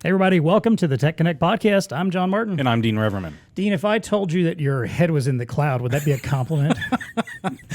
Hey, everybody. Welcome to the TEConnect podcast. I'm John Martin. And I'm Dean Reverman. Dean, if I told you that your head was in the cloud, would that be a compliment?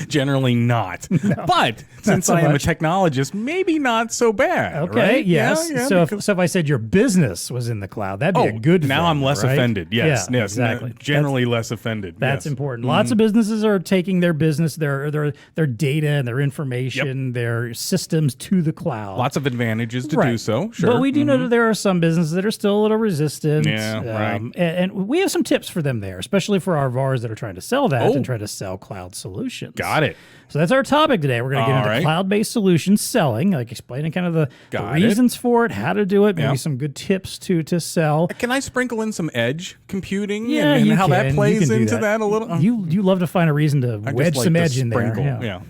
Generally not. No, but since I am a technologist, maybe not so bad. Okay, right? yes. Yeah, so if I said your business was in the cloud, that'd be a good thing. Now I'm less right? offended. Yes, yeah, yes. Exactly. Generally less offended. That's yes. important. Lots of businesses are taking their business, their data and their information, their systems to the cloud. Lots of advantages to do so, sure. But we do know that there are some businesses that are still a little resistant. Yeah, right. And we have some tips for them there, especially for our VARs that are trying to sell that and try to sell cloud solutions. Got it. So that's our topic today. We're going to get into cloud-based solutions selling, like explaining kind of the reasons for it, how to do it, maybe some good tips to sell. Can I sprinkle in some edge computing and how that plays into that a little? You love to find a reason to wedge some edge in there. Yeah.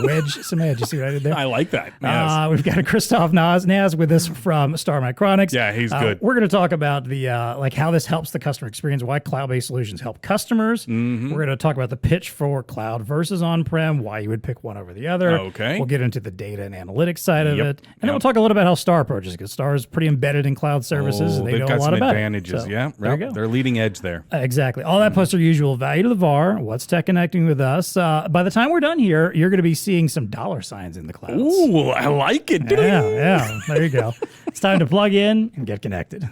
Wedge some edge. You see what I did there? I like that. Yes. We've got Christophe Naasz with us from Micronics. Yeah, he's good. We're going to talk about the how this helps the customer experience, why cloud-based solutions help customers. We're going to talk about the pitch for cloud versus on-prem, why you would pick one over the other. Okay. We'll get into the data and analytics side of it. And then we'll talk a little about how Star approaches, because Star is pretty embedded in cloud services. And they know a lot about advantages. it. Yeah, there you go. They're leading edge there. Exactly. All that plus their usual value to the VAR. What's TEConnecting with us? By the time we're done here, you're going to be seeing some dollar signs in the clouds. Ooh, I like it. Yeah. There you go. It's time to plug in and get connected.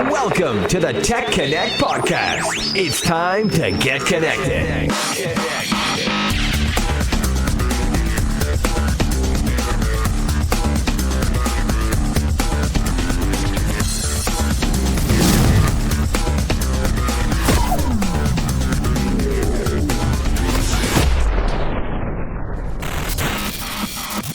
Welcome to the TEConnect podcast. It's time to get connected.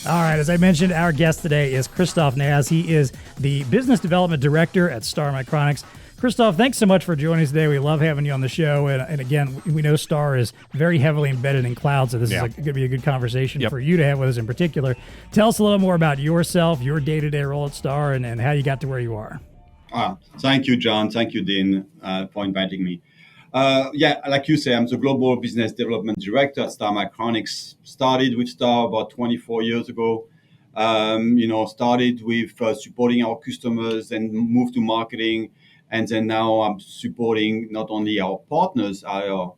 All right, as I mentioned, our guest today is Christophe Naasz. He is the Business Development Director at Star Micronics. Christophe, thanks so much for joining us today. We love having you on the show. And again, we know Star is very heavily embedded in cloud, so this is going to be a good conversation for you to have with us in particular. Tell us a little more about yourself, your day-to-day role at Star, and how you got to where you are. Thank you, John. Thank you, Dean, for inviting me. Like you say, I'm the Global Business Development Director at Star Micronics. Started with Star about 24 years ago. Started with supporting our customers and moved to marketing. And then now I'm supporting not only our partners, our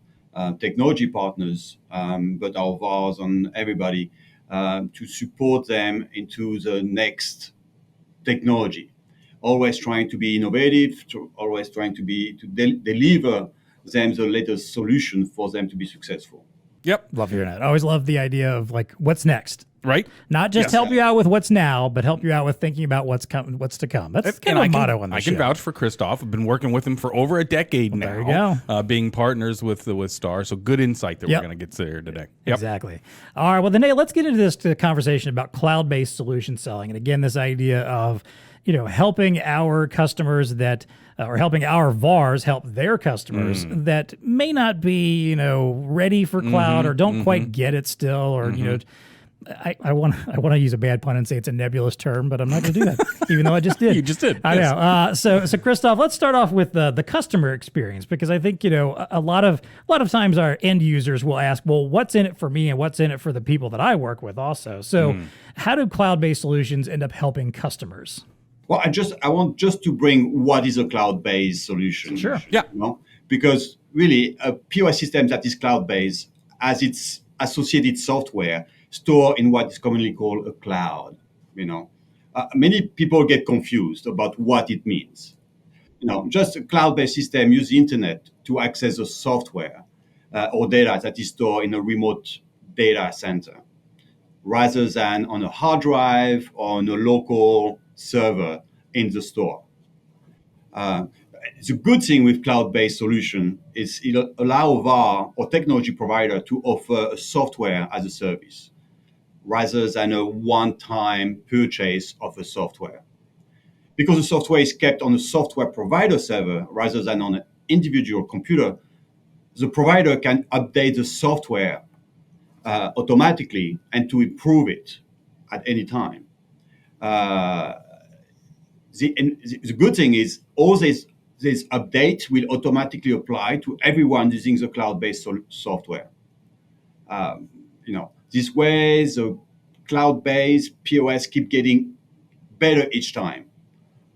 technology partners, but our VARs and everybody to support them into the next technology. Always trying to be innovative, always trying to deliver them the latest solution for them to be successful. Yep. Love hearing that. I always love the idea of what's next. Right. Not just help you out with what's now, but help you out with thinking about what's to come. That's kind of a motto on the show. I can vouch for Christophe. I've been working with him for over a decade now. There you go. Being partners with Star. So good insight that we're going to get to here today. Yep. Exactly. All right. Well, then, let's get into this conversation about cloud-based solution selling. And again, this idea of helping our customers or helping our VARs help their customers that may not be, ready for cloud or don't quite get it still, or, I want to use a bad pun and say it's a nebulous term, but I'm not going to do that, even though I just did. You just did. I know. So Christophe, let's start off with the customer experience, because I think a lot of times our end users will ask, well, what's in it for me and what's in it for the people that I work with also. So how do cloud-based solutions end up helping customers? Well, I want just to bring what is a cloud-based solution. Sure. Yeah. Because really, a POS system that is cloud-based has its associated software stored in what is commonly called a cloud. Many people get confused about what it means. Just a cloud-based system uses the internet to access the software or data that is stored in a remote data center, rather than on a hard drive or on a local server in the store. The good thing with cloud-based solution is it allows VAR or technology provider to offer a software as a service, rather than a one-time purchase of a software. Because the software is kept on a software provider server rather than on an individual computer, the provider can update the software automatically and to improve it at any time. The good thing is all this update will automatically apply to everyone using the cloud-based software. This way, the cloud-based POS keep getting better each time.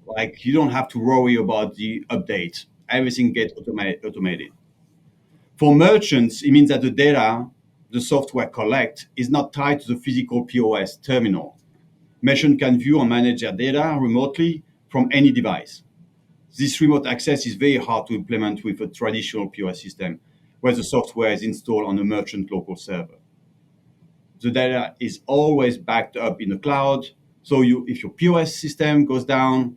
Like you don't have to worry about the update. Everything gets automated. For merchants, it means that the data the software collect is not tied to the physical POS terminal. Merchant can view and manage their data remotely from any device. This remote access is very hard to implement with a traditional POS system, where the software is installed on a merchant local server. The data is always backed up in the cloud, so if your POS system goes down,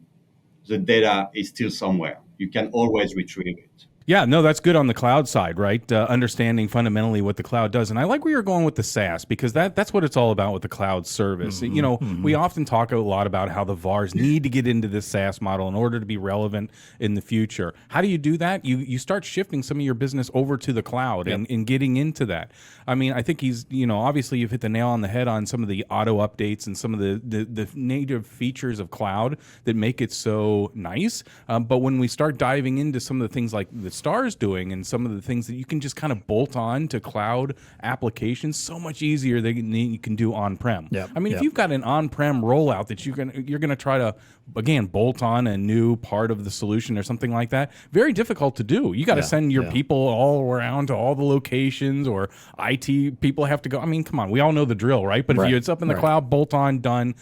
the data is still somewhere. You can always retrieve it. Yeah, no, that's good on the cloud side, right? Understanding fundamentally what the cloud does. And I like where you're going with the SaaS, because that's what it's all about with the cloud service. You know, we often talk a lot about how the VARs need to get into this SaaS model in order to be relevant in the future. How do you do that? You start shifting some of your business over to the cloud and getting into that. I mean, I think obviously you've hit the nail on the head on some of the auto updates and some of the native features of cloud that make it so nice. But when we start diving into some of the things like the Star's doing and some of the things that you can just kind of bolt on to cloud applications, so much easier than you can do on-prem. I mean, if you've got an on-prem rollout that you're gonna try to, again, bolt on a new part of the solution or something like that, very difficult to do. You got to send your people all around to all the locations, or IT people have to go. I mean, come on, we all know the drill, right? But if it's up in the cloud, bolt on, done,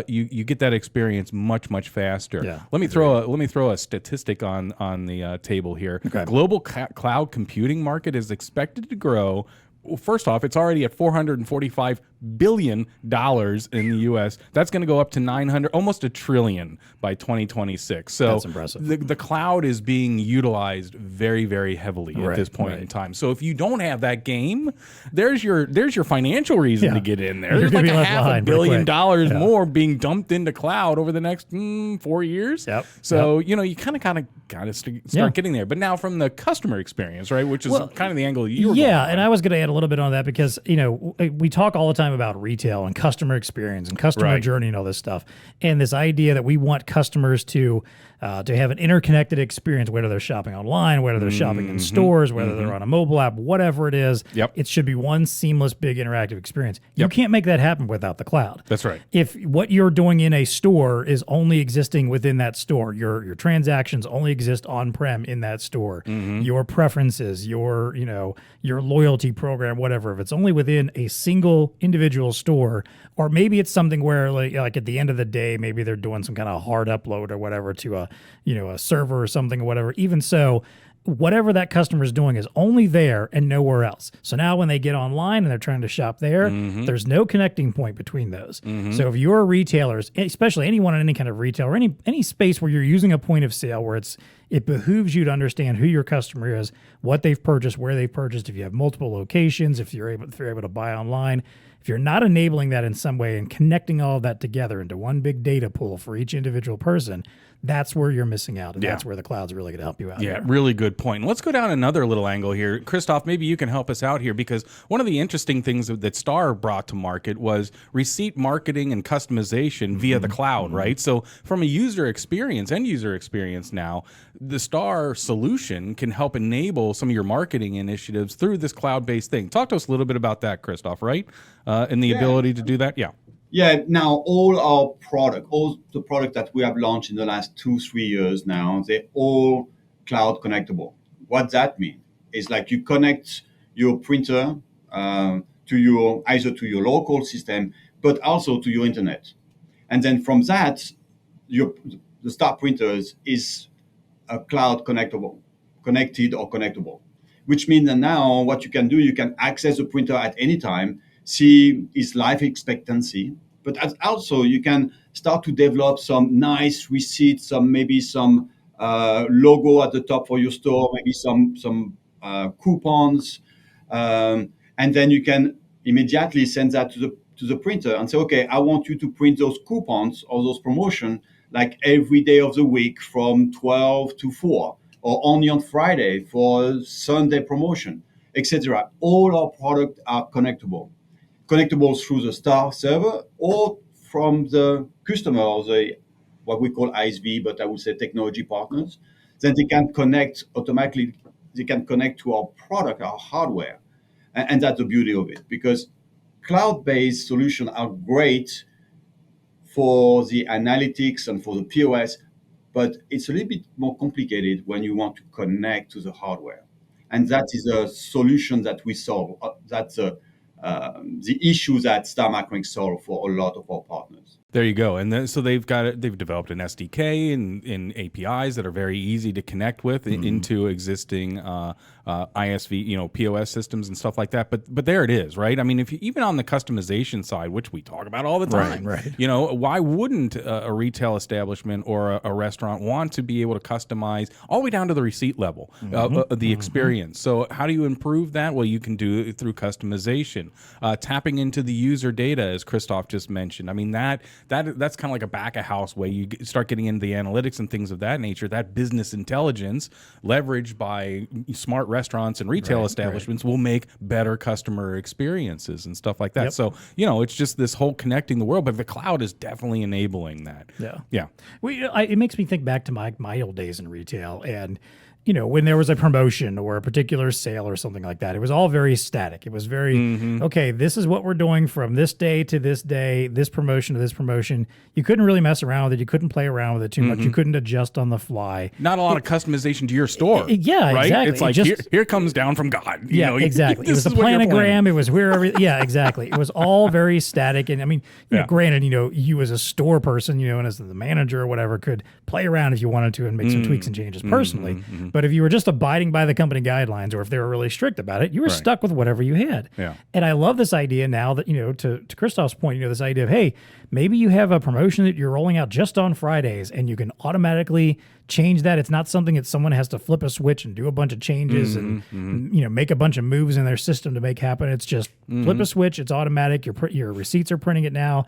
you get that experience much faster. Let me throw a statistic on the table here. Global cloud computing market is expected to grow. Well, first off, it's already at $445 billion in the U.S. That's going to go up to 900, almost $1 trillion by 2026. So that's impressive. The cloud is being utilized very, very heavily at this point in time. So if you don't have that game, there's your financial reason to get in there. There's like $500 million more being dumped into cloud over the next 4 years. So you kind of got to start getting there. But now from the customer experience, right, which is kind of the angle you were going on. And I was going to add a little bit on that, because we talk all the time about retail and customer experience and customer journey and all this stuff, and this idea that we want customers to have an interconnected experience, whether they're shopping online, whether they're shopping in stores, whether they're on a mobile app, whatever it is. It should be one seamless, big interactive experience. You can't make that happen without the cloud. That's right. If what you're doing in a store is only existing within that store, your transactions only exist on-prem in that store, your preferences, your loyalty program, whatever, if it's only within a single individual store, or maybe it's something where like at the end of the day, maybe they're doing some kind of hard upload or whatever to a server or something or whatever. Even so, whatever that customer is doing is only there and nowhere else. So now when they get online and they're trying to shop there, there's no connecting point between those. So if you're retailers, especially anyone in any kind of retail or any space where you're using a point of sale where it behooves you to understand who your customer is, what they've purchased, where they've purchased, if you have multiple locations, if you're able to buy online. If you're not enabling that in some way and connecting all of that together into one big data pool for each individual person, that's where you're missing out, and that's where the cloud's really going to help you out. Yeah, really good point. Let's go down another little angle here. Christophe, maybe you can help us out here, because one of the interesting things that Star brought to market was receipt marketing and customization via the cloud, right? So from a end user experience now, the Star solution can help enable some of your marketing initiatives through this cloud-based thing. Talk to us a little bit about that, Christophe, right? And the ability to do that? Yeah, now all the product that we have launched in the last 2-3 years now, they're all cloud connectable. What that means is like you connect your printer either to your local system, but also to your internet. And then from that, the Star printers is a cloud connected or connectable, which means that now what you can do, you can access the printer at any time, see its life expectancy, but also you can start to develop some nice receipts, maybe some logo at the top for your store, maybe some coupons, and then you can immediately send that to the printer and say, okay, I want you to print those coupons or those promotions like every day of the week from 12 to 4, or only on Friday for Sunday promotion, etc. All our products are connectable through the Star server or from the customer, or what we call ISV, but I would say technology partners. Then they can connect automatically. They can connect to our product, our hardware, and that's the beauty of it. Because cloud-based solutions are great for the analytics and for the POS, but it's a little bit more complicated when you want to connect to the hardware. And that is a solution that we solve. That's the issue that Star Micronics solve for a lot of our partners. There you go. And then, so they've developed an SDK and APIs that are very easy to connect with into existing ISV, POS systems and stuff like that. But there it is, right? I mean, if you, even on the customization side, which we talk about all the time, right. Why wouldn't a retail establishment or a restaurant want to be able to customize all the way down to the receipt level, the experience? So how do you improve that? Well, you can do it through customization, tapping into the user data, as Christophe just mentioned. I mean, that's kind of like a back of house way. You start getting into the analytics and things of that nature. That business intelligence leveraged by smart restaurants and retail establishments will make better customer experiences and stuff like that. Yep. So, it's just this whole connecting the world, but the cloud is definitely enabling that. Yeah. It makes me think back to my old days in retail, and when there was a promotion or a particular sale or something like that, it was all very static. It was very, okay, this is what we're doing from this day to this day, this promotion to this promotion. You couldn't really mess around with it. You couldn't play around with it too much. You couldn't adjust on the fly. Not a lot of customization to your store. Right? Exactly. It's like, just, here comes down from God. Exactly. It was a planogram. It was exactly. It was all very static. And I mean, granted, you as a store person, and as the manager or whatever could play around if you wanted to and make some tweaks and changes personally. But if you were just abiding by the company guidelines, or if they were really strict about it, you were stuck with whatever you had. Yeah. And I love this idea now that, to Christophe's point, this idea of, hey, maybe you have a promotion that you're rolling out just on Fridays and you can automatically change that. It's not something that someone has to flip a switch and do a bunch of changes and make a bunch of moves in their system to make happen. It's just flip a switch. It's automatic. Your receipts are printing it now.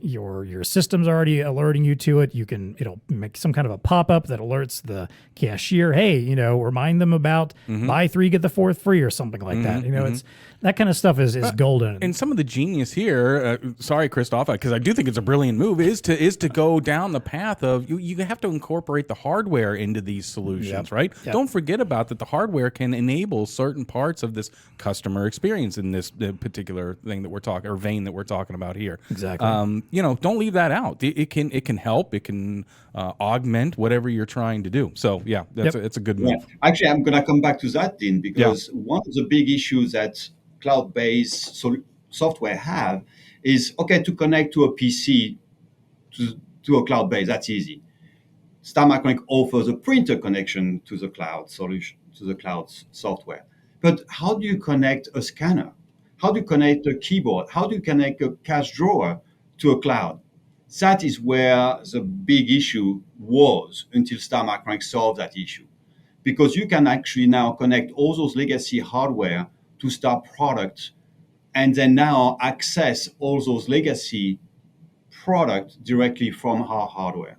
Your system's already alerting you to it. It'll make some kind of a pop-up that alerts the cashier, hey, remind them about buy 3, get the 4th free or something like that. It's that kind of stuff is golden. And some of the genius here, sorry, Christophe, because I do think it's a brilliant move, is to go down the path of you have to incorporate the hardware into these solutions, right? Yep. Don't forget about that the hardware can enable certain parts of this customer experience in this particular thing that we're talking, or vein that we're talking about here. Exactly. Don't leave that out. It can help. It can augment whatever you're trying to do. So it's a good move. Yeah. Actually, I'm going to come back to that, Dean, because one of the big issues that cloud-based software have is, to connect to a PC to a cloud base, that's easy. Star Micronics offers a printer connection to the cloud solution, to the cloud software. But how do you connect a scanner? How do you connect a keyboard? How do you connect a cash drawer to a cloud? That is where the big issue was until Star Micronics solved that issue. Because you can actually now connect all those legacy hardware to Star products, and then now access all those legacy products directly from our hardware.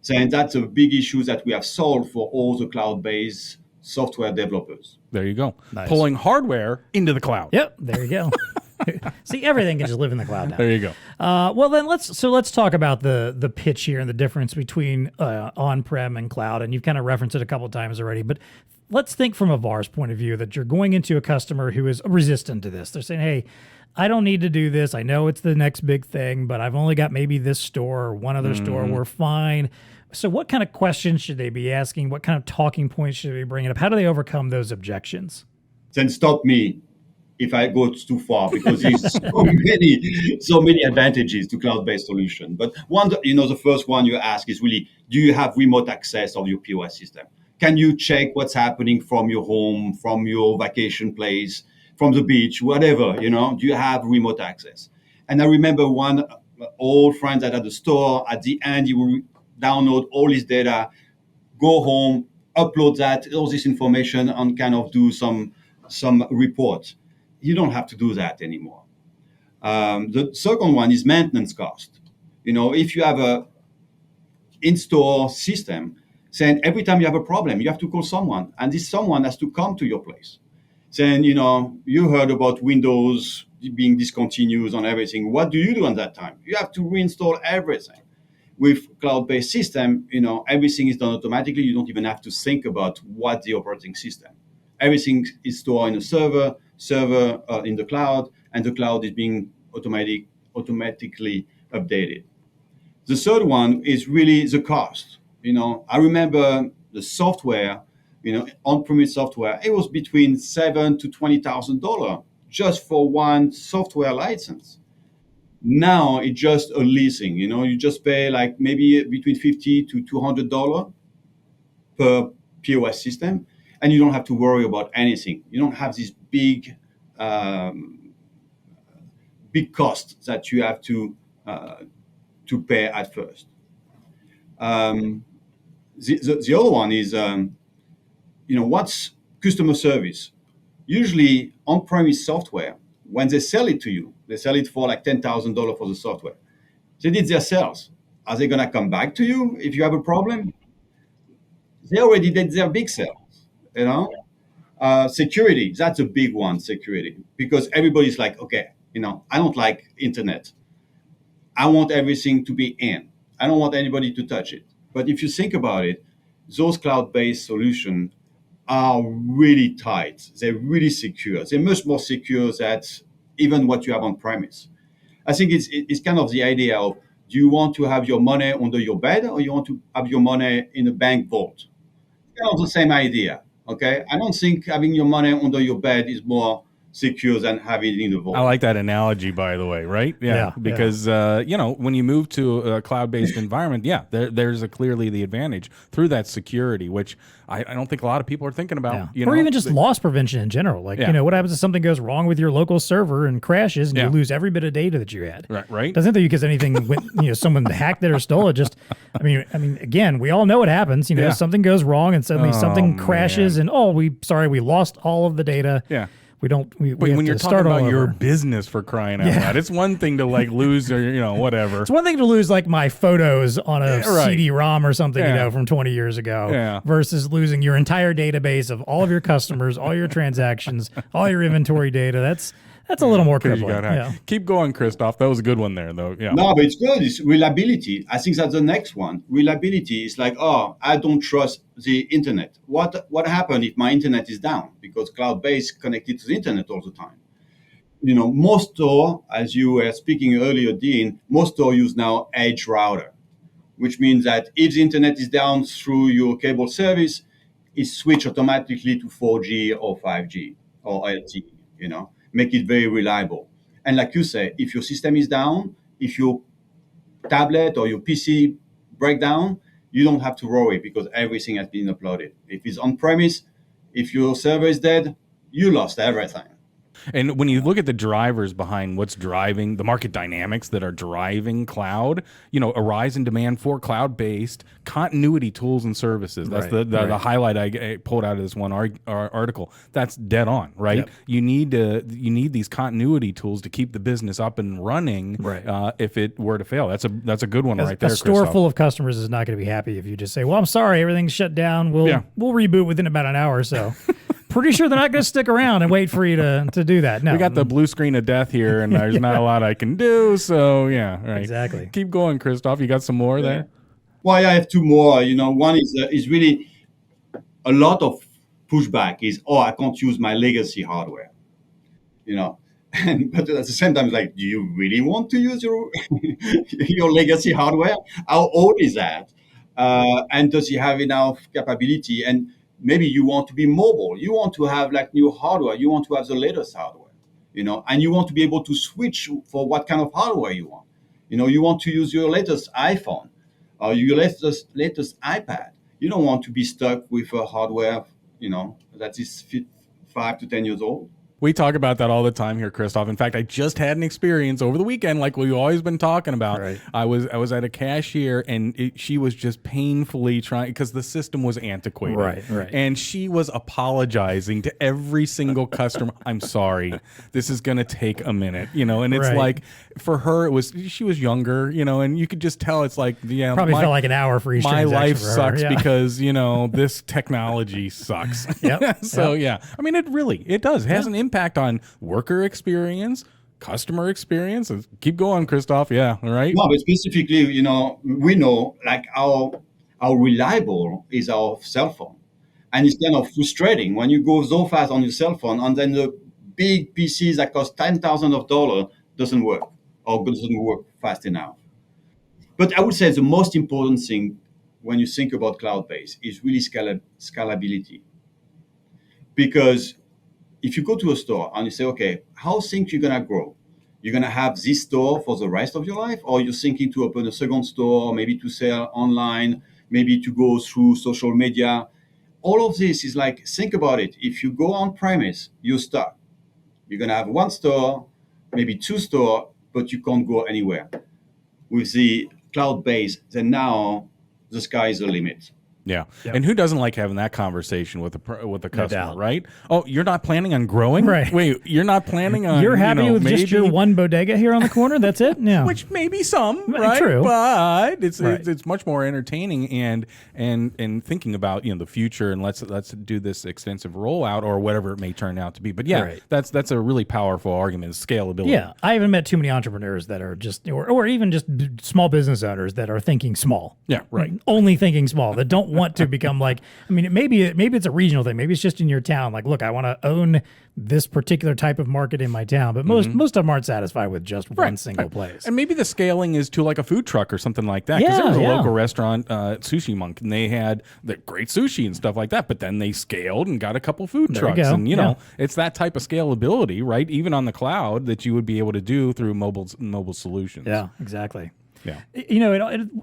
So, and that's a big issue that we have solved for all the cloud-based software developers. There you go. Nice. Pulling hardware into the cloud. Yep, there you go. See, everything can just live in the cloud now. There you go. Well, then let's talk about the pitch here and the difference between on-prem and cloud. And you've kind of referenced it a couple of times already, but let's think from a VAR's point of view that you're going into a customer who is resistant to this. They're saying, hey, I don't need to do this. I know it's the next big thing, but I've only got maybe this store or one other store. We're fine. So what kind of questions should they be asking? What kind of talking points should they be bringing up? How do they overcome those objections? Then stop me if I go too far, because there's so many advantages to cloud-based solution. But the first one you ask is really, do you have remote access of your POS system? Can you check what's happening from your home, from your vacation place, from the beach, whatever, do you have remote access? And I remember one old friend that had a store. At the end, he would download all his data, go home, upload all this information, and kind of do some reports. You don't have to do that anymore. The second one is maintenance cost. If you have a in-store system, then every time you have a problem, you have to call someone, and this someone has to come to your place. Then, you heard about Windows being discontinued on everything. What do you do at that time? You have to reinstall everything. With cloud-based system, everything is done automatically. You don't even have to think about what the operating system. Everything is stored in a server in the cloud, and the cloud is being automatically updated. The third one is really the cost. I remember the software, on-premise software, it was between $7,000 to $20,000 just for one software license. Now it's just a leasing. You just pay like maybe between $50 to $200 per POS system, and you don't have to worry about anything. You don't have this big cost that you have to pay at first. The other one is, what's customer service? Usually on-premise software, when they sell it to you, they sell it for like $10,000 for the software. They did their sales. Are they gonna come back to you if you have a problem? They already did their big sales, Security, that's a big one, security, because everybody's like, okay, I don't like internet. I want everything to be in. I don't want anybody to touch it. But if you think about it, those cloud-based solutions are really tight. They're really secure. They're much more secure than even what you have on premise. I think it's kind of the idea of, do you want to have your money under your bed, or you want to have your money in a bank vault? It's kind of the same idea. Okay, I don't think having your money under your bed is more secure than having it in the vault. I like that analogy, by the way, right? Yeah, because when you move to a cloud-based environment, there's clearly the advantage through that security, which I don't think a lot of people are thinking about. Or even just loss prevention in general. Like, what happens if something goes wrong with your local server and crashes, and you lose every bit of data that you had? Right. Doesn't think because anything went, someone hacked it or stole it. Just, I mean, again, we all know what happens. Something goes wrong, and suddenly something crashes, and we lost all of the data. Yeah. We don't. We when you're talking about your over. business, for crying out loud, it's one thing to like lose or whatever. It's one thing to lose like my photos on a CD-ROM or something, from 20 years ago, versus losing your entire database of all of your customers, all your transactions, all your inventory data. That's a little more crippling. Keep going, Christophe. That was a good one there, though. Yeah. No, but it's good. It's reliability. I think that's the next one. Reliability is like, I don't trust the internet. What happened if my internet is down? Because cloud-based connected to the internet all the time. Most store, as you were speaking earlier, Dean, most store use now edge router, which means that if the internet is down through your cable service, it switch automatically to 4G or 5G or LTE, make it very reliable. And like you say, if your system is down, if your tablet or your PC break down, you don't have to worry because everything has been uploaded. If it's on premise, if your server is dead, you lost everything. And when you look at the drivers behind what's driving the market dynamics that are driving cloud, a rise in demand for cloud-based continuity tools and services. That's the highlight I pulled out of this one article. That's dead on, right? Yep. You need these continuity tools to keep the business up and running. If it were to fail, that's a good one right there. A store full of customers is not going to be happy if you just say, "Well, I'm sorry, everything's shut down. We'll reboot within about an hour or so." Pretty sure they're not going to stick around and wait for you to do that. No, we got the blue screen of death here, and there's not a lot I can do. So exactly. Keep going, Christophe. You got some more there? Well, I have two more. One is really a lot of pushback is, I can't use my legacy hardware. But at the same time, it's like, do you really want to use your your legacy hardware? How old is that? And does it have enough capability? And maybe you want to be mobile. You want to have like new hardware. You want to have the latest hardware, and you want to be able to switch for what kind of hardware you want. You want to use your latest iPhone or your latest iPad. You don't want to be stuck with a hardware, that is 5 to 10 years old. We talk about that all the time here, Christophe. In fact, I just had an experience over the weekend, like we've always been talking about. Right. I was at a cashier, and she was just painfully trying because the system was antiquated. Right. And she was apologizing to every single customer. I'm sorry, this is going to take a minute, And it's like for her, she was younger, and you could just tell it's like probably felt like an hour for each. My life sucks because this technology sucks. Yep. So I mean, it does. It has an impact on worker experience, customer experience. Keep going, Christophe. Yeah, right. No, but specifically, we know like how reliable is our cell phone, and it's kind of frustrating when you go so fast on your cell phone, and then the big PCs that cost $10,000 doesn't work or doesn't work fast enough. But I would say the most important thing when you think about cloud-based is really scalability. Because if you go to a store and you say, okay, how think you're going to grow? You're going to have this store for the rest of your life, or you're thinking to open a second store, maybe to sell online, maybe to go through social media. All of this is like, think about it. If you go on premise, you're stuck. You're going to have one store, maybe two store, but you can't go anywhere. With the cloud-based, then now the sky is the limit. Yeah. Yep. And who doesn't like having that conversation with a customer, doubt. right? Oh, you're not planning on growing? Right. Wait, you're not planning on You're happy with maybe, just your one bodega here on the corner? That's it? No. which maybe some, right? True. But it's Right. it's much more entertaining and thinking about the future, and let's do this extensive rollout or whatever it may turn out to be. But yeah, Right. that's a really powerful argument, scalability. Yeah, I haven't met too many entrepreneurs that are just, or even just small business owners that are thinking small. Yeah, right. Only thinking small, that don't want to become like, I mean, maybe it's a regional thing. Maybe it's just in your town. Like, look, I want to own this particular type of market in my town. But most of them aren't satisfied with just one single place. And maybe the scaling is to like a food truck or something like that. Because Yeah, there was a yeah. local restaurant, Sushi Monk, and they had the great sushi and stuff like that. But then they scaled and got a couple food There you trucks. go. And, Yeah. it's that type of scalability, right? Even on the cloud that you would be able to do through mobile solutions. Yeah, exactly. Yeah.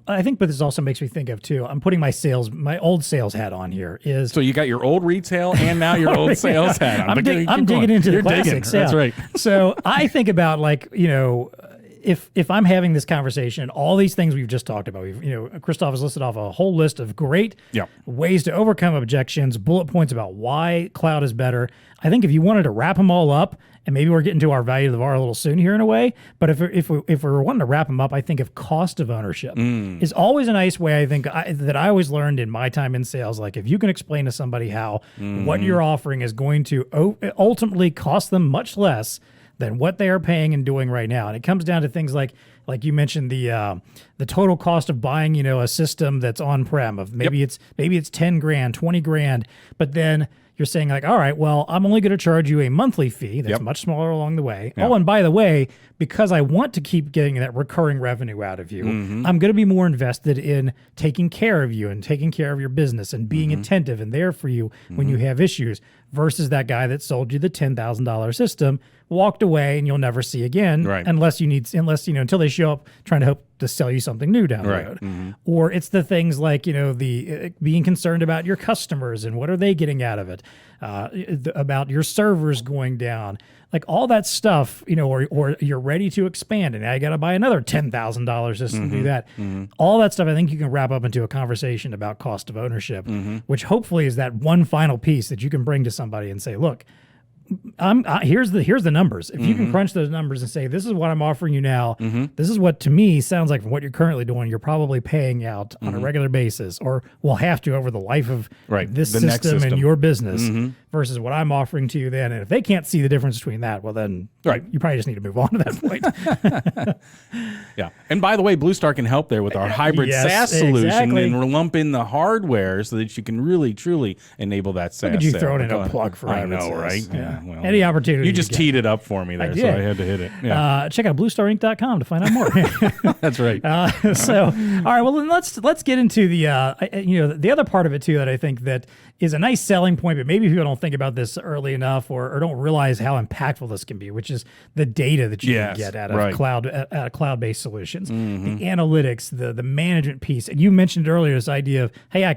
I think, but this also makes me think of too. I'm putting my old sales hat on here. Is So you got your old retail and now your old sales hat on. I'm But keep digging going. into You're the classics. That's yeah. right. So I think about if I'm having this conversation, all these things we've just talked about, Christophe has listed off a whole list of great Yeah. ways to overcome objections, bullet points about why cloud is better. I think if you wanted to wrap them all up, and maybe we're getting to our value of the VAR a little soon here in a way, but if we're wanting to wrap them up, I think of cost of ownership is always a nice way. I think that I always learned in my time in sales, like if you can explain to somebody how what you're offering is going to ultimately cost them much less than what they are paying and doing right now. And it comes down to things like you mentioned the total cost of buying, a system that's on-prem of maybe it's $10,000, $20,000, but then you're saying like, all right, well, I'm only going to charge you a monthly fee that's much smaller along the way. Yep. Oh, and by the way, because I want to keep getting that recurring revenue out of you, I'm going to be more invested in taking care of you and taking care of your business and being attentive and there for you when you have issues, versus that guy that sold you the $10,000 system, walked away, and you'll never see again, Right. unless until they show up trying to hope to sell you something new down the Right. road. Or it's the things like the being concerned about your customers and what are they getting out of it, about your servers going down, like all that stuff, or you're ready to expand and now you got to buy another $10,000 just to do that. All that stuff, I think you can wrap up into a conversation about cost of ownership, which hopefully is that one final piece that you can bring to somebody and say, look, here's the numbers. If you can crunch those numbers and say, this is what I'm offering you now, this is what to me sounds like from what you're currently doing, you're probably paying out on a regular basis, or will have to over the life of this the next system and system. your business, versus what I'm offering to you then. And if they can't see the difference between that, well then you probably just need to move on to that point. Yeah. And by the way, BlueStar can help there with our hybrid SaaS solution, exactly. and we'll lump in the hardware so that you can really, truly enable that SaaS. Look at you sale. throwing in a plug for I hybrid know, SaaS. right? Yeah. Well, Any opportunity You just you get. teed it up for me there, so I had to hit it. Yeah. Check out BlueStarInc.com to find out more. That's right. So, all right. Well, then let's get into the other part of it too that I think that is a nice selling point, but maybe people don't think about this early enough or don't realize how impactful this can be, which is the data that you can get out of cloud-based solutions, the analytics, the management piece. And you mentioned earlier this idea of, hey,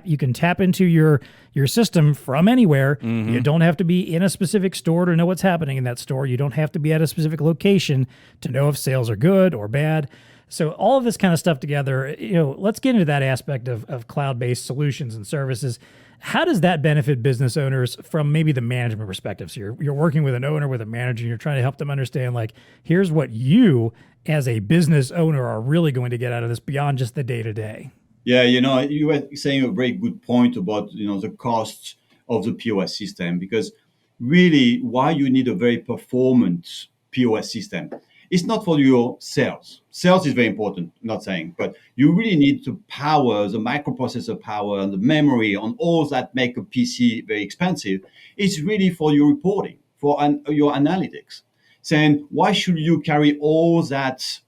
you can tap into your system from anywhere. You don't have to be in a specific store to know what's happening in that store. You don't have to be at a specific location to know if sales are good or bad. So all of this kind of stuff together, let's get into that aspect of cloud-based solutions and services. How does that benefit business owners from maybe the management perspective? So you're working with an owner, with a manager, and you're trying to help them understand, like, here's what you as a business owner are really going to get out of this beyond just the day-to-day. Yeah, you were saying a very good point about, the cost of the POS system, because really why you need a very performant POS system. It's not for your sales. Sales is very important, not saying, but you really need to power the microprocessor power and the memory on all that make a PC very expensive. It's really for your reporting, for your analytics. Saying, why should you carry all that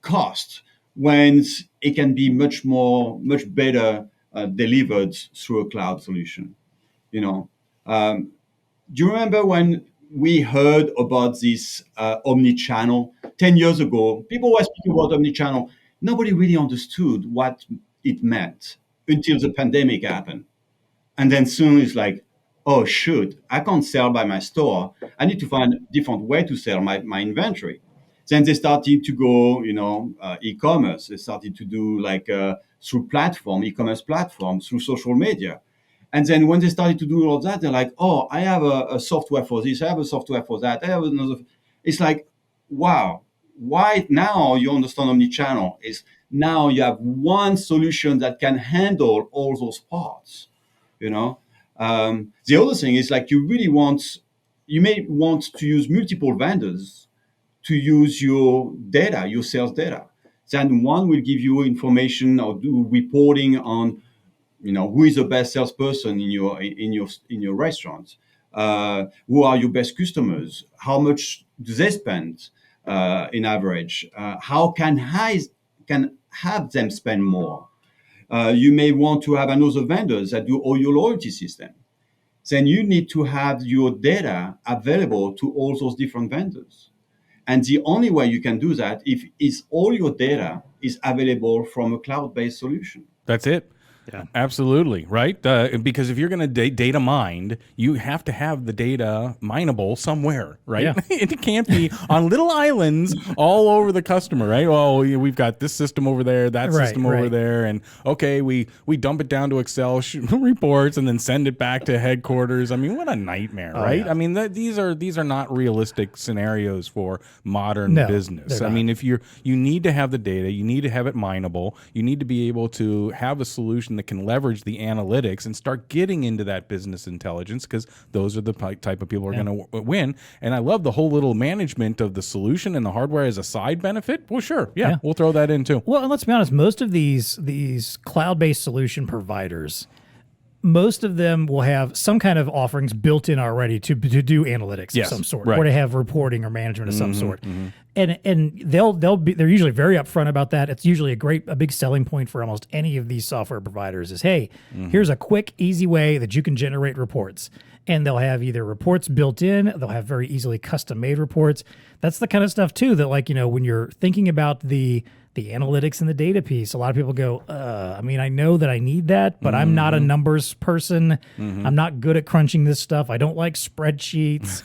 cost when it can be much better delivered through a cloud solution. You know, do you remember when we heard about this omni-channel 10 years ago? People were speaking about omni-channel. Nobody really understood what it meant until the pandemic happened. And then soon it's like, oh, shoot, I can't sell by my store. I need to find a different way to sell my inventory. Then they started to go, e-commerce. They started to do through e-commerce platforms, through social media. And then when they started to do all that, they're like, oh, I have a software for this. I have a software for that. I have another. It's like, wow, why now you understand omnichannel is now you have one solution that can handle all those parts, you know? The other thing is you may want to use multiple vendors to use your data, your sales data. Then one will give you information or do reporting on, who is the best salesperson in your restaurant, who are your best customers, how much do they spend in average, how can have them spend more. You may want to have another vendors that do all your loyalty system. Then you need to have your data available to all those different vendors. And the only way you can do that is all your data is available from a cloud-based solution. That's it. Yeah, absolutely. Right. Because if you're going to data mine, you have to have the data mineable somewhere, right? Yeah. It can't be on little islands all over the customer, right? Oh, we've got this system over there, that system over there. And okay, we dump it down to Excel reports and then send it back to headquarters. I mean, what a nightmare, right? Yeah. I mean, these are not realistic scenarios for modern business. I mean, if you need to have the data, you need to have it mineable, you need to be able to have a solution that can leverage the analytics and start getting into that business intelligence, because those are the type of people who are going to win. And I love the whole little management of the solution and the hardware as a side benefit. Well, sure. Yeah. We'll throw that in too. Well, and let's be honest, most of these cloud-based solution providers, most of them will have some kind of offerings built in already to do analytics of some sort, or to have reporting or management of some sort. And they're usually very upfront about that. It's usually a big selling point for almost any of these software providers is, hey, here's a quick, easy way that you can generate reports. And they'll have either reports built in, they'll have very easily custom made reports. That's the kind of stuff too that, like, when you're thinking about the analytics and the data piece, a lot of people go, I mean, I know that I need that, but I'm not a numbers person. I'm not good at crunching this stuff. I don't like spreadsheets.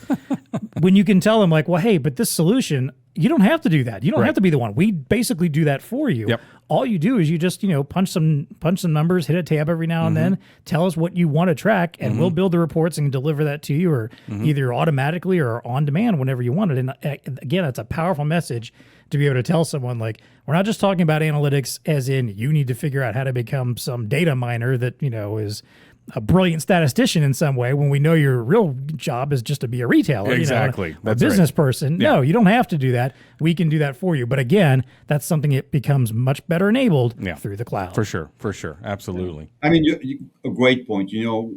When you can tell them, like, well, hey, but this solution, you don't have to do that. You don't have to be the one. We basically do that for you. Yep. All you do is you just, punch some numbers, hit a tab every now and then, tell us what you want to track, and we'll build the reports and deliver that to you, or either automatically or on demand whenever you want it. And again, that's a powerful message to be able to tell someone, like, we're not just talking about analytics as in you need to figure out how to become some data miner that, is a brilliant statistician in some way, when we know your real job is just to be a retailer, exactly. A business person. Yeah. No, you don't have to do that. We can do that for you. But again, that's something that becomes much better enabled through the cloud. For sure. Absolutely. I mean, a great point. Your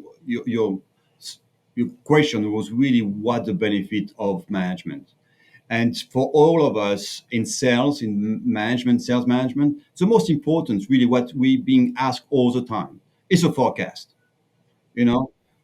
question was really what the benefit of management. And for all of us in sales, sales management, the most important, really what we're being asked all the time, is a forecast.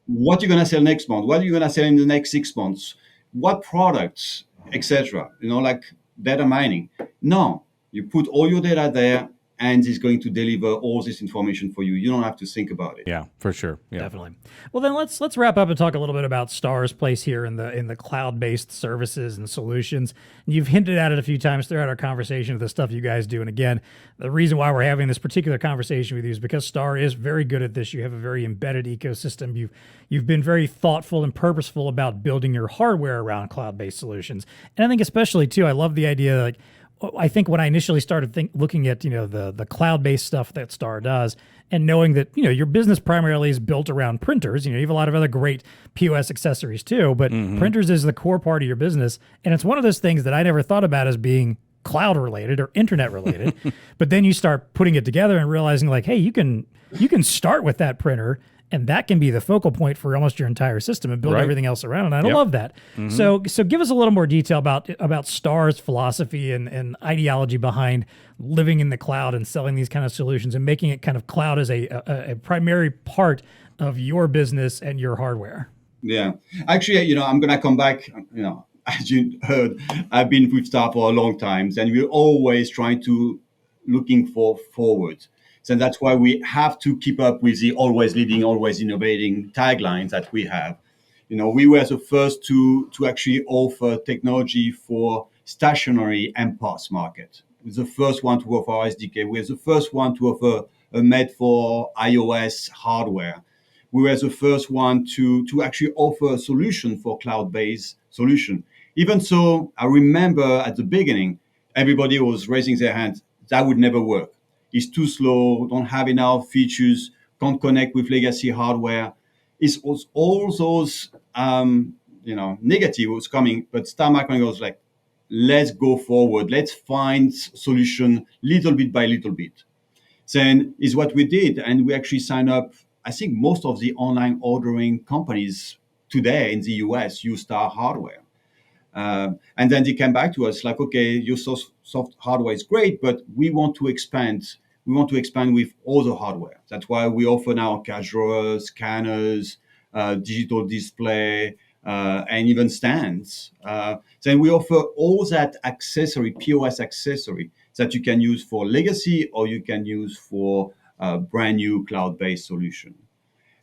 What you're going to sell next month, what are you going to sell in the next 6 months, what products, etc. Like data mining. No, you put all your data there, and it's going to deliver all this information for you. You don't have to think about it. Yeah, for sure. Yeah. Definitely. Well, then let's wrap up and talk a little bit about Star's place here in the cloud-based services and solutions. You've hinted at it a few times throughout our conversation of the stuff you guys do. And again, the reason why we're having this particular conversation with you is because Star is very good at this. You have a very embedded ecosystem. You've been very thoughtful and purposeful about building your hardware around cloud-based solutions. And I think especially too, I love the idea, like, I think when I initially started looking at the cloud-based stuff that Star does, and knowing that your business primarily is built around printers, you have a lot of other great POS accessories too, but printers is the core part of your business, and it's one of those things that I never thought about as being cloud related or internet related. But then you start putting it together and realizing, like, hey, you can start with that printer and that can be the focal point for almost your entire system and build Right. everything else around. And I love that. So give us a little more detail about Star's philosophy and ideology behind living in the cloud and selling these kind of solutions and making it kind of cloud as a primary part of your business and your hardware. Yeah, actually, I'm going to come back. As you heard, I've been with Star for a long time, and we're always trying to looking for forward. So that's why we have to keep up with the always leading, always innovating taglines that we have. We were the first to actually offer technology for stationary MPOS market. We're the first one to offer SDK. We're the first one to offer a made for iOS hardware. We were the first one to actually offer a solution for cloud-based solution. Even so, I remember at the beginning, everybody was raising their hands. That would never work. It's too slow, don't have enough features, can't connect with legacy hardware. It's all those, negative was coming, but Star Micronics was like, let's go forward. Let's find solution little bit by little bit. Then is what we did. And we actually signed up, I think most of the online ordering companies today in the US use Star hardware. And then they came back to us like, okay, your soft hardware is great, but we want to expand. We want to expand with other hardware. That's why we offer now cash drawers, scanners, digital display, and even stands. Then we offer all that accessory, POS accessory, that you can use for legacy or you can use for a brand new cloud-based solution.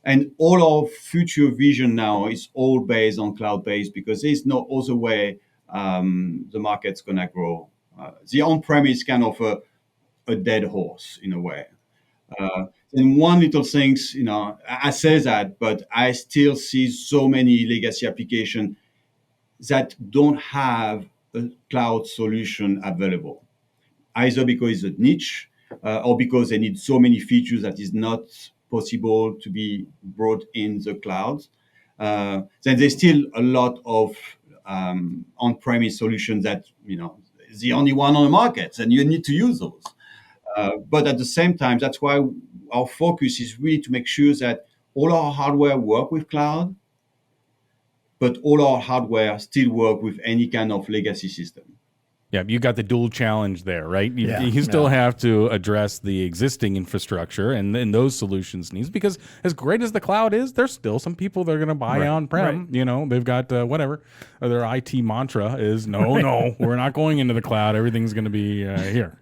And all our future vision now is all based on cloud-based because there's no other way the market's going to grow. The on-premise can offer a dead horse in a way. And one little things, I say that, but I still see so many legacy applications that don't have a cloud solution available, either because it's a niche or because they need so many features that is not possible to be brought in the cloud. Then there's still a lot of on-premise solutions that, is the only one on the market, and you need to use those. But at the same time, that's why our focus is really to make sure that all our hardware work with cloud, but all our hardware still work with any kind of legacy system. Yeah, you got the dual challenge there, right? You still have to address the existing infrastructure and those solutions needs, because as great as the cloud is, there's still some people that are going to buy on-prem. Right. They've got whatever. Their IT mantra is, no, we're not going into the cloud. Everything's going to be here,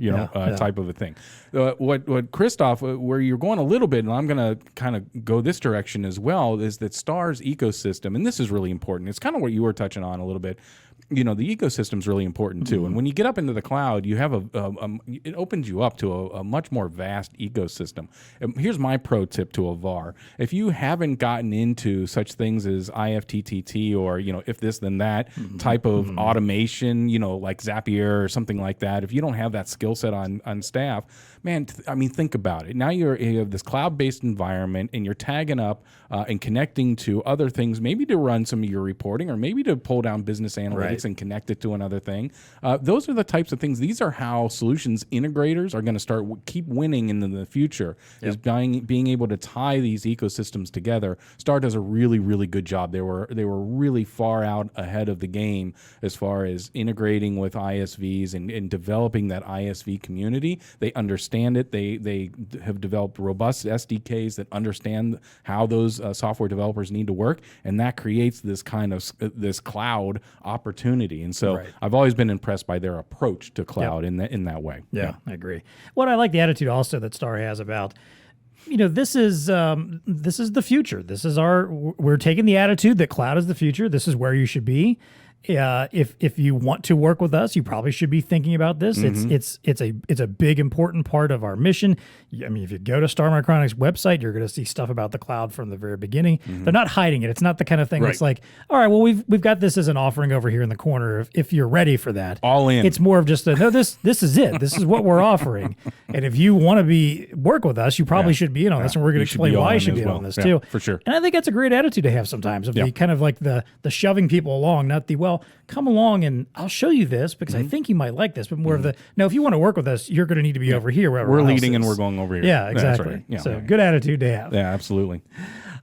type of a thing. What Christophe, where you're going a little bit, and I'm going to kind of go this direction as well, is that Star's ecosystem, and this is really important. It's kind of what you were touching on a little bit. The ecosystem is really important too. And when you get up into the cloud, you have it opens you up to a much more vast ecosystem. And here's my pro tip to a VAR. If you haven't gotten into such things as IFTTT or, if this, then that type of automation, like Zapier or something like that, if you don't have that skill set on staff, man, think about it. Now you have this cloud-based environment and you're tagging up and connecting to other things, maybe to run some of your reporting or maybe to pull down business analytics and connect it to another thing. Those are the types of things. These are how solutions integrators are going to keep winning in the future, is being able to tie these ecosystems together. Star does a really, really good job. They were really far out ahead of the game as far as integrating with ISVs and developing that ISV community. They understand it. They have developed robust SDKs that understand how those software developers need to work, and that creates this kind of this cloud opportunity. And so I've always been impressed by their approach to cloud in that way. Yeah, I agree. What I like the attitude also that Star has about, this is the future. We're taking the attitude that cloud is the future. This is where you should be. If you want to work with us, you probably should be thinking about this. It's a big important part of our mission. If you go to Star Micronics website, you're going to see stuff about the cloud from the very beginning. They're not hiding it. It's not the kind of thing that's like, all right, well we've got this as an offering over here in the corner. If you're ready for that, all in. It's more of just this is it. This is what we're offering. And if you want to work with us, you probably should be in on this, and we're going to explain why you should be in on this too. For sure. And I think that's a great attitude to have sometimes, of the kind of like the shoving people along, not the come along and I'll show you this because I think you might like this, but more of if you want to work with us, you're going to need to be over here. We're leading and we're going over here. Yeah, exactly. Right. Yeah. So good attitude to have. Yeah, absolutely.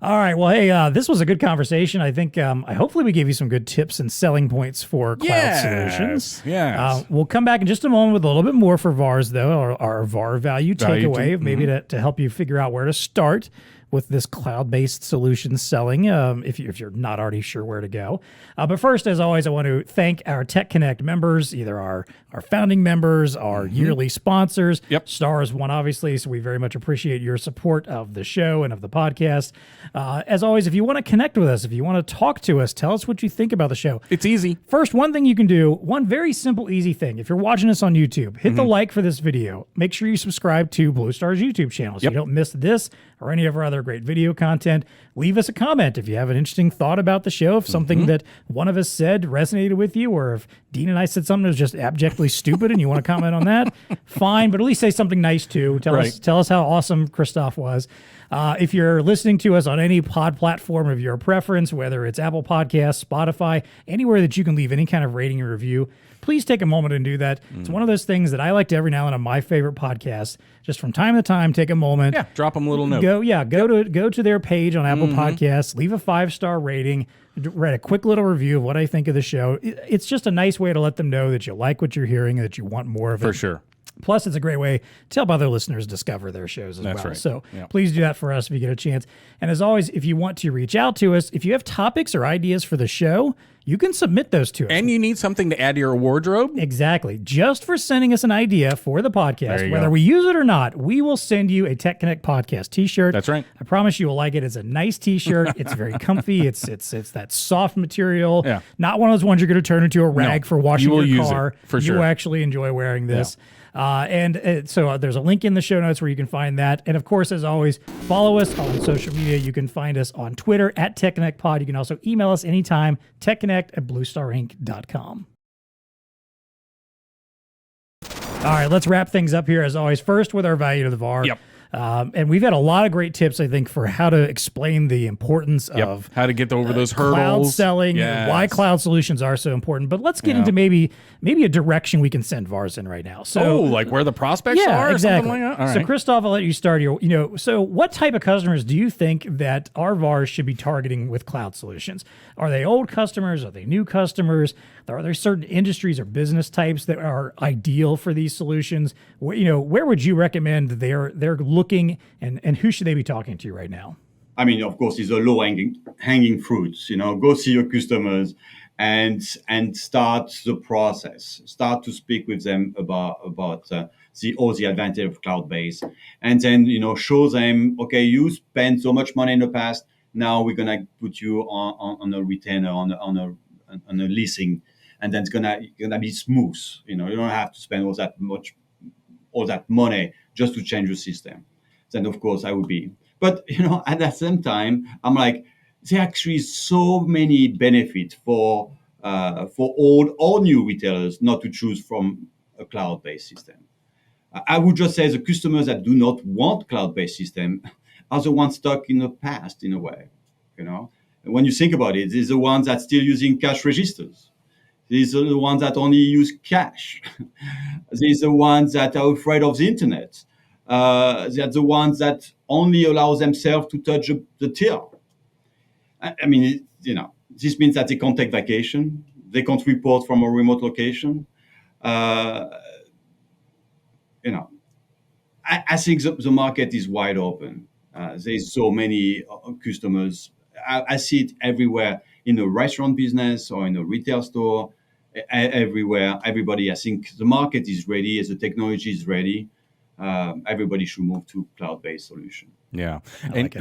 All right. Well, hey, this was a good conversation. I think hopefully we gave you some good tips and selling points for cloud solutions. Yes. We'll come back in just a moment with a little bit more for VARs, though, our VAR value takeaway, maybe to help you figure out where to start with this cloud-based solution selling, if you're not already sure where to go. But first, as always, I want to thank our TEConnect members, either our founding members, our yearly sponsors. Yep. Star is one, obviously, so we very much appreciate your support of the show and of the podcast. As always, if you want to connect with us, if you want to talk to us, tell us what you think about the show. It's easy. First, one thing you can do, one very simple, easy thing. If you're watching us on YouTube, hit the like for this video. Make sure you subscribe to BlueStar's YouTube channel so you don't miss this or any of our other great video content. Leave us a comment if you have an interesting thought about the show, if something that one of us said resonated with you, or if Dean and I said something that was just abjectly stupid and you want to comment on that, fine, but at least say something nice too. Tell us how awesome Christophe was. If you're listening to us on any pod platform of your preference, whether it's Apple Podcasts, Spotify, anywhere that you can leave any kind of rating or review, please take a moment and do that. It's one of those things that I like to every now and then on my favorite podcasts. Just from time to time, take a moment. Yeah, drop them a little note. Go to their page on Apple Podcasts, leave a 5-star rating, write a quick little review of what I think of the show. It's just a nice way to let them know that you like what you're hearing and that you want more of it. For sure. Plus, it's a great way to help other listeners discover their shows as well. Right. So please do that for us if you get a chance. And as always, if you want to reach out to us, if you have topics or ideas for the show, you can submit those to us. And you need something to add to your wardrobe? Exactly. Just for sending us an idea for the podcast, whether we use it or not, we will send you a TEConnect podcast t-shirt. That's right. I promise you will like it. It's a nice t-shirt. It's very comfy. It's that soft material. Yeah. Not one of those ones you're going to turn into a rag for washing your car. For sure. You will actually enjoy wearing this. So there's a link in the show notes where you can find that. And of course, as always, follow us on social media. You can find us on Twitter at TEConnectPod. You can also email us anytime, TEConnect@BlueStarInc.com. All right, let's wrap things up here as always. First with our value to the VAR. Yep. And we've had a lot of great tips, I think, for how to explain the importance of how to get over those hurdles, cloud selling, Yes. why cloud solutions are so important. But let's get into maybe a direction we can send VARs in right now. So, like where the prospects are, or exactly. something like that? All So, right. Christophe, I'll let you start here. So what type of customers do you think that our VARs should be targeting with cloud solutions? Are they old customers? Are they new customers? Are there certain industries or business types that are ideal for these solutions? Where would you recommend they're looking, and who should they be talking to right now? I mean, of course, it's a low-hanging fruits. Go see your customers and start the process. Start to speak with them about all the advantage of cloud-based, and then show them, okay, you spent so much money in the past. Now we're gonna put you on a retainer, on a leasing, and then it's gonna be smooth. You don't have to spend all that money just to change the system. Then of course I would be. But at the same time, I'm like, there actually is so many benefits for old or new retailers not to choose from a cloud-based system. I would just say the customers that do not want cloud-based system are the ones stuck in the past in a way. When you think about it, these are the ones that still using cash registers. These are the ones that only use cash. These are the ones that are afraid of the internet. They're the ones that only allow themselves to touch the till. I mean, this means that they can't take vacation. They can't report from a remote location. I think the market is wide open. There's so many customers. I see it everywhere in a restaurant business or in a retail store. Everywhere, everybody. I think the market is ready. As the technology is ready, everybody should move to cloud-based solution. Yeah. And,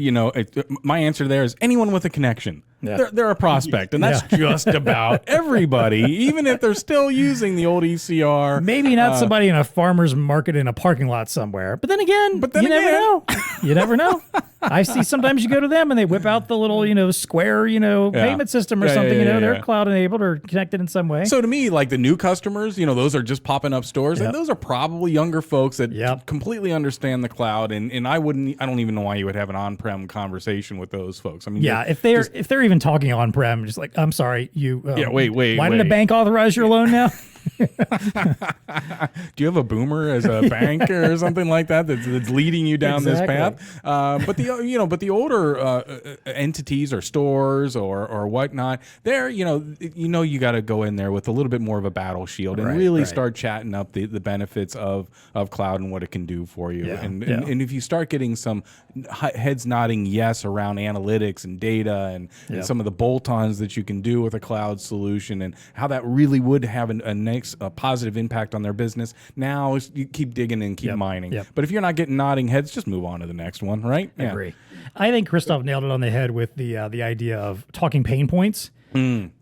my answer there is anyone with a connection. Yeah. They're a prospect, and that's just about everybody, even if they're still using the old ECR. Maybe not somebody in a farmer's market in a parking lot somewhere. But then again, you never know. You never know. I see sometimes you go to them and they whip out the little, square, payment system or something. They're cloud enabled or connected in some way. So to me, like the new customers, those are just popping up stores. Yep. And those are probably younger folks that completely understand the cloud. And I don't even know why you would have an on-prem conversation with those folks. I mean, if they're even talking on-prem, just like, I'm sorry, you. Wait. Why did the bank authorize your loan now? Do you have a boomer as a banker or something like that that's leading you down this path? But the older entities or stores or whatnot, there you got to go in there with a little bit more of a battle shield and really start chatting up the benefits of cloud and what it can do for you. And if you start getting some heads nodding yes around analytics and data and some of the bolt-ons that you can do with a cloud solution and how that really would have a positive impact on their business, now you keep digging and keep mining. But if you're not getting nodding heads, just move on to the next one, right? I agree. I think Christophe nailed it on the head with the idea of talking pain points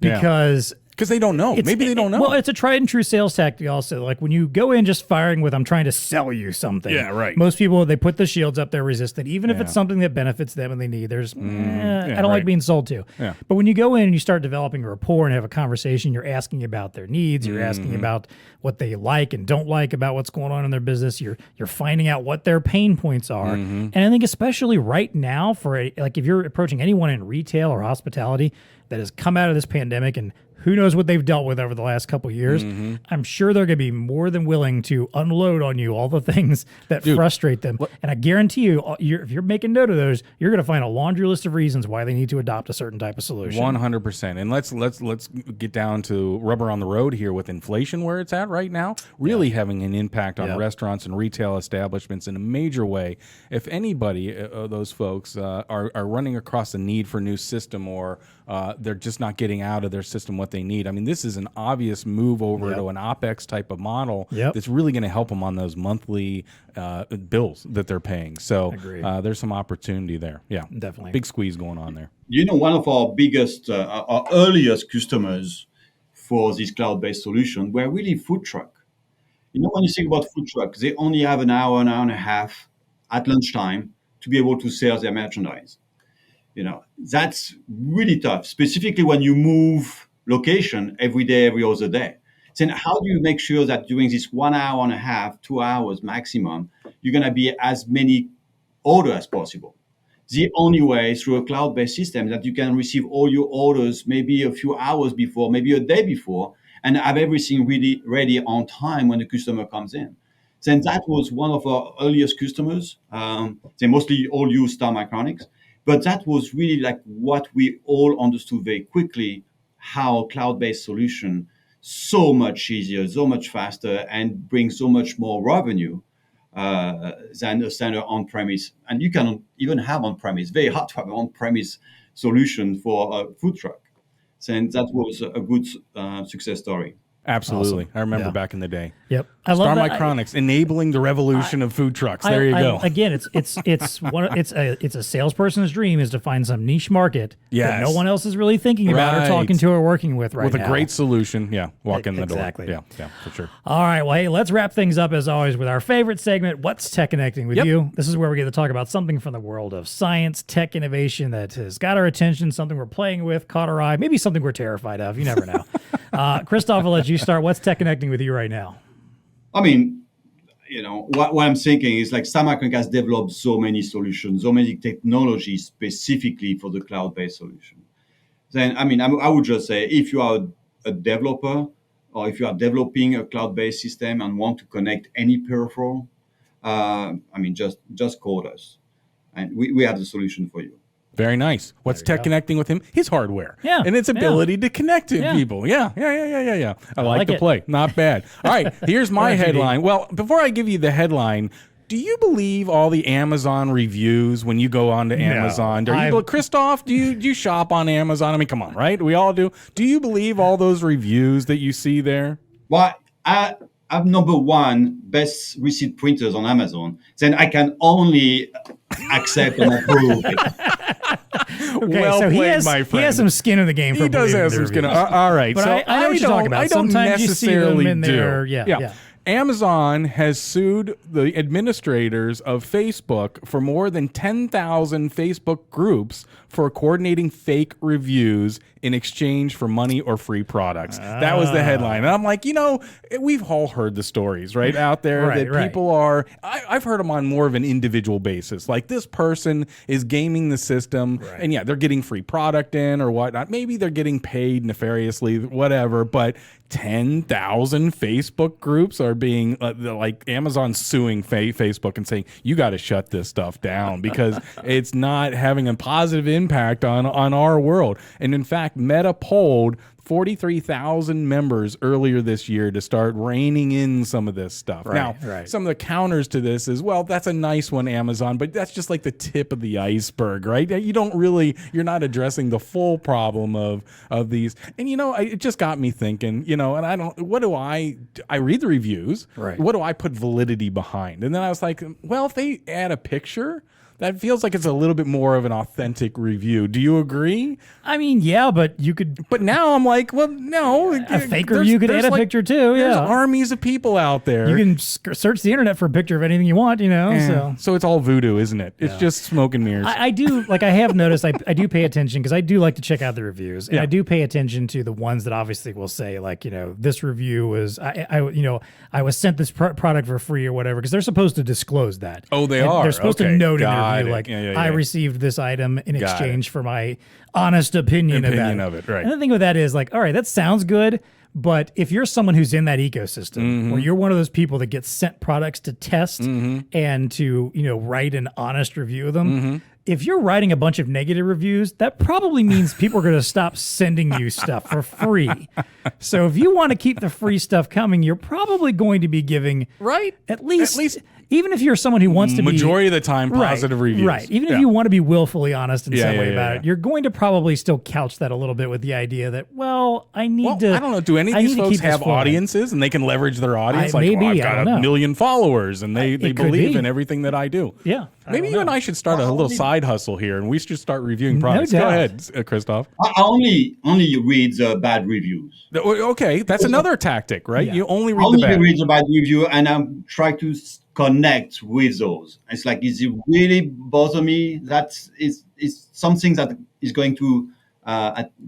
because they don't know. Maybe they don't know. Well, it's a tried and true sales tactic also. Like when you go in just firing with, I'm trying to sell you something. Yeah, right. Most people, they put the shields up, they're resistant. Even if it's something that benefits them and they need, I don't like being sold to. Yeah. But when you go in and you start developing a rapport and have a conversation, you're asking about their needs, you're asking about what they like and don't like about what's going on in their business. You're finding out what their pain points are. And I think especially right now if you're approaching anyone in retail or hospitality that has come out of this pandemic and who knows what they've dealt with over the last couple of years. I'm sure they're going to be more than willing to unload on you all the things that frustrate them. And I guarantee you, if you're making note of those, you're going to find a laundry list of reasons why they need to adopt a certain type of solution. 100%. And let's get down to rubber on the road here with inflation where it's at right now, really having an impact on restaurants and retail establishments in a major way. If anybody, those folks, are running across the need for a new system or they're just not getting out of their system what they need. I mean, this is an obvious move over to an OpEx type of model that's really going to help them on those monthly bills that they're paying. So there's some opportunity there. Yeah, definitely. Big squeeze going on there. One of our biggest, our earliest customers for this cloud-based solution were really food truck. When you think about food truck, they only have an hour and a half at lunchtime to be able to sell their merchandise. That's really tough, specifically when you move location every day, every other day. Then how do you make sure that during this 1 hour and a half, 2 hours maximum, you're going to be as many orders as possible? The only way is through a cloud-based system that you can receive all your orders maybe a few hours before, maybe a day before, and have everything really ready on time when the customer comes in. Then that was one of our earliest customers. They mostly all use Star Micronics. But that was really like what we all understood very quickly, how cloud-based solution so much easier, so much faster, and brings so much more revenue than a standard on-premise. And you can even have on-premise. Very hard to have an on-premise solution for a food truck. So that was a good success story. Absolutely. Awesome. I remember back in the day. Yep. I love Star Micronics enabling the revolution of food trucks. There you go. Again, it's a salesperson's dream is to find some niche market that no one else is really thinking about or talking to or working with right now. With a great solution. Yeah. Walk in the door. Exactly. Yeah, for sure. All right. Well, hey, let's wrap things up as always with our favorite segment, What's TEConnecting with You? This is where we get to talk about something from the world of science, tech innovation that has got our attention, something we're playing with, caught our eye, maybe something we're terrified of. You never know. Christophe, I'll let you start. What's TEConnecting with you right now? I mean, what I'm thinking is like Star Micronics has developed so many solutions, so many technologies specifically for the cloud-based solution. Then, I would just say if you are a developer or if you are developing a cloud-based system and want to connect any peripheral, just call us. And we have the solution for you. Very nice. What's TEConnecting with him? His hardware. Yeah. And its ability to connect to people. Yeah. I like the play. Not bad. All right. Here's my headline. Well, before I give you the headline, do you believe all the Amazon reviews when you go on to Amazon? Christophe, do you shop on Amazon? I mean, come on, right? We all do. Do you believe all those reviews that you see there? Well, I'm number one best receipt printers on Amazon. Then I can only accept and approve it. Okay, well so played, my friend. He has some skin in the game. For he does have some skin. All right, but so I know what you're talking about. Sometimes you see them in there. Yeah. Amazon has sued the administrators of Facebook for more than 10,000 Facebook groups for coordinating fake reviews in exchange for money or free products. That was the headline. And I'm like, we've all heard the stories right out there that people are, I've heard them on more of an individual basis. Like this person is gaming the system and they're getting free product in or whatnot. Maybe they're getting paid nefariously, whatever, but 10,000 Facebook groups are being like Amazon suing Facebook and saying, you got to shut this stuff down because it's not having a positive impact on our world. And in fact, Meta polled 43,000 members earlier this year to start reining in some of this stuff. Some of the counters to this is, well, that's a nice one, Amazon, but that's just like the tip of the iceberg, right? You're not addressing the full problem of these. And, it just got me thinking, and I read the reviews. Right. What do I put validity behind? And then I was like, well, if they add a picture, that feels like it's a little bit more of an authentic review. Do you agree? I mean, yeah, but you could. But now I'm like, well, no. A fake review could add a picture too. There's armies of people out there. You can search the internet for a picture of anything you want, So it's all voodoo, isn't it? It's just smoke and mirrors. I do, I have noticed, I do pay attention because I do like to check out the reviews. And I do pay attention to the ones that obviously will say, this review was, I was sent this product for free or whatever, because they're supposed to disclose that. Oh, they are? They're supposed to note in their review, I received this item in exchange for my honest opinion of it. Right. And the thing with that is all right, that sounds good, but if you're someone who's in that ecosystem, where you're one of those people that gets sent products to test and to write an honest review of them, if you're writing a bunch of negative reviews, that probably means people are going to stop sending you stuff for free. So if you want to keep the free stuff coming, you're probably going to be giving at least. Even if you're someone who wants to majority of the time positive reviews. Right. Even if you want to be willfully honest in some way about it, you're going to probably still couch that a little bit with the idea that, I need to. I don't know. Do any of these folks have audiences and they can leverage their audience? Maybe, I've got a million followers and they believe in everything that I do. Yeah. Maybe you and I should start a little side hustle here and we should start reviewing products. Go ahead, Christophe. I only read the bad reviews. Okay. That's another tactic, right? Yeah. You only read the bad review and I'm trying to connect with those. It's like, is it really bother me? That's is something that is going to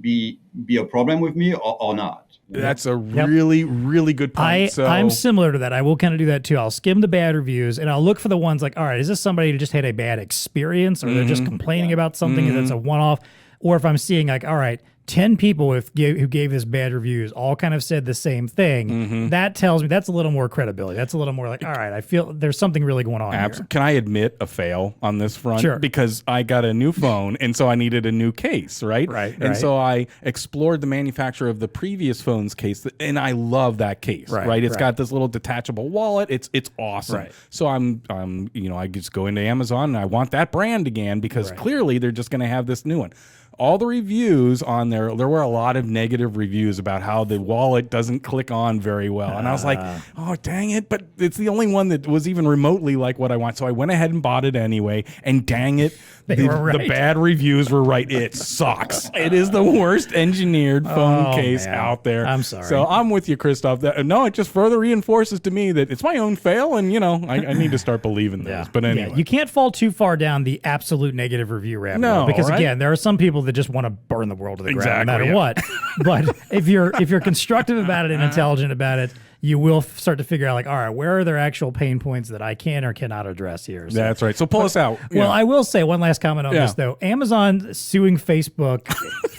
be a problem with me or not. That's a really, really good point. I'm similar to that. I will kind of do that too. I'll skim the bad reviews and I'll look for the ones like, all right, is this somebody who just had a bad experience or they're just complaining about something and that's a one-off? Or if I'm seeing all right, 10 people who gave this bad reviews all kind of said the same thing, that tells me that's a little more credibility. That's a little more all right, I feel there's something really going on here. Can I admit a fail on this front? Sure. Because I got a new phone, and so I needed a new case, right? And so I explored the manufacturer of the previous phone's case, and I love that case, right? It's got this little detachable wallet. It's awesome. Right. So I just go into Amazon, and I want that brand again because clearly they're just going to have this new one. All the reviews on there were a lot of negative reviews about how the wallet doesn't click on very well. And I was like, oh, dang it. But it's the only one that was even remotely like what I want. So I went ahead and bought it anyway. And dang it, the bad reviews were right. It sucks. It is the worst engineered phone case out there. I'm sorry. So I'm with you, Christophe. It just further reinforces to me that it's my own fail. And, I need to start believing those. But anyway. Yeah, you can't fall too far down the absolute negative review rabbit hole. Because, again, there are some people that just want to burn the world to the ground no matter what. But if you're constructive about it and intelligent about it, you will start to figure out all right, where are their actual pain points that I can or cannot address here? So, that's right. So pull us out. Well, I will say one last comment on this though. Amazon suing Facebook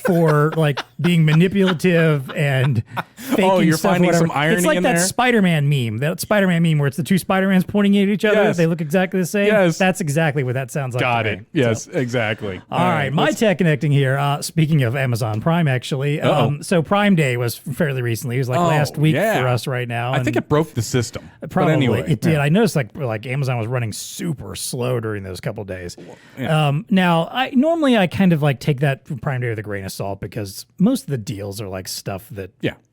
for being manipulative and faking you're stuff, finding whatever. some irony it's like in that there? Spider-Man meme. That Spider-Man meme where it's the two Spider-Mans pointing at each other. Yes. They look exactly the same. Yes. That's exactly what that sounds like. Got it. Yes, exactly. All right. My TEConnecting here. Speaking of Amazon Prime, actually. So Prime Day was fairly recently. It was last week for us right now. I think it broke the system. Probably anyway, it did. I noticed like Amazon was running super slow during those couple of days. Now I normally kind of take that Prime Day with a grain of salt because most of the deals are stuff that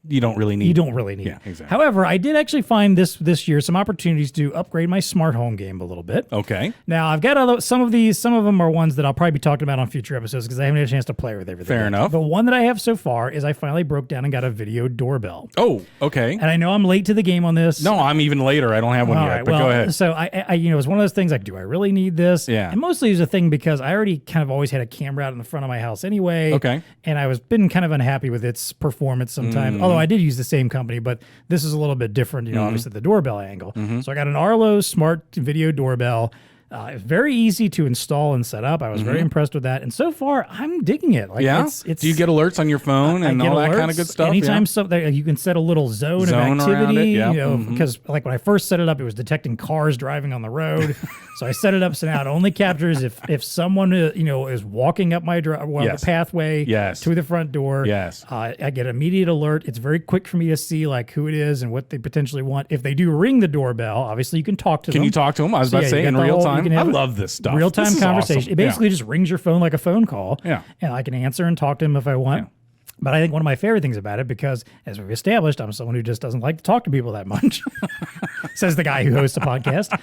you don't really need. Yeah, exactly. However, I did actually find this year some opportunities to upgrade my smart home game a little bit. Okay. Now I've got some of them are ones that I'll probably be talking about on future episodes because I haven't had a chance to play with everything. Fair enough. The one that I have so far is I finally broke down and got a video doorbell. Oh, okay. And I know I'm late to the game on this. No, I'm even later. I don't have one yet. Right, but go ahead. So I it was one of those things do I really need this? Yeah. And mostly it was a thing because I already kind of always had a camera out in the front of my house anyway. Okay. And I was been kind kind of unhappy with its performance sometimes. Although I did use the same company, but this is a little bit different, obviously the doorbell angle. So I got an Arlo smart video doorbell. Very easy to install and set up. I was very impressed with that, and so far I'm digging it. Like, it's do you get alerts on your phone and all that kind of good stuff? Anytime you can set a little zone of activity. Because like when I first set it up, it was detecting cars driving on the road. So I set it up so now it only captures if someone is walking up my the pathway to the front door. I get immediate alert. It's very quick for me to see like who it is and what they potentially want. If they do ring the doorbell, obviously you can talk to them. Can you talk to them? I was about to say in real time. I love this stuff. Real-time conversation. Awesome. It basically just rings your phone like a phone call. Yeah. And I can answer and talk to him if I want. Yeah. But I think one of my favorite things about it, because as we've established, I'm someone who just doesn't like to talk to people that much, says the guy who hosts a podcast,